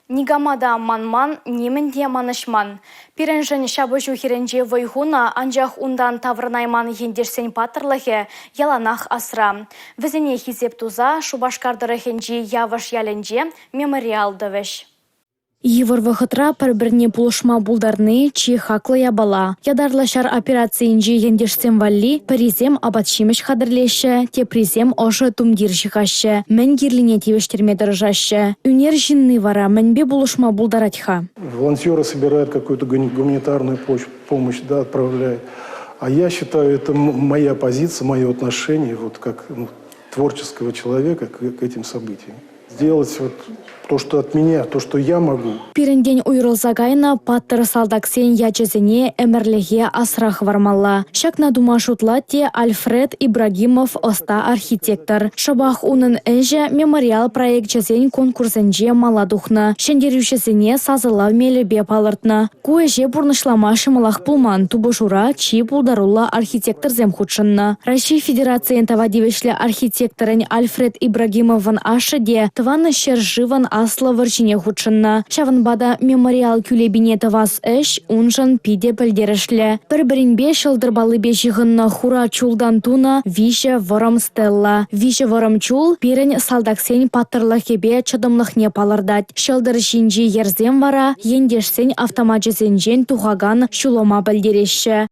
Нигамада манман, неменде манышман. Пиренжен шабыжу хиренже войхуна, анжах ундан таврнайман ендерсен патырлыхе, яланах асра. Візіне хизеп туза, шубашкардыры хенжи яваш яленже, мемориал дөвеш. Евр вахытра бір-біріне пулышма булдарны чи хаклы ябала. Ядарлашар операциинжи ендешсем валли, паризем абатшимеш хадырлеші, те призем ошы тумдир жихашы, мен гирлине тивештерме дыржашы. Үнер жинны вара, менбе пулышма булдаратха. Волонтеры собирают какую-то гуманитарную помощь, да, отправляют. А я считаю, это моя позиция, мое отношение, вот как творческого человека к этим событиям. Сделать вот то, что от меня, то, что я могу. Пиренден уйрылзагайна паттыр салдаксен ячезене эмерлеге асрах вармалла. Шакна дума шутлатте Альфред Ибрагимов оста архитектор. Шабах унын эже мемориал проект чезен конкурсенже маладухна. Шендерючезене сазылав мелебе палыртна. Куэже бурнышлама шымылах пулман тубышура чи пулдарулла архитектор земхудшынна. Россия Федерациян тавадивешле архитекторын Альфред Ибрагимовын ашыде тваны шерживан асла варчине худшынна. Шаванбада мемориал күлебине тавас эш унжан пиде пілдерішлі. Бір-бірінбе шылдырбалы бешіғынна хура чулдан туна више ворам стелла. Више ворам чул пирен салдаксен паттырлахебе чадымлық не палырдать. Шылдыр шинжи ерзем вара, ендешсен автоматчесенжен тухаган шулома білдереші.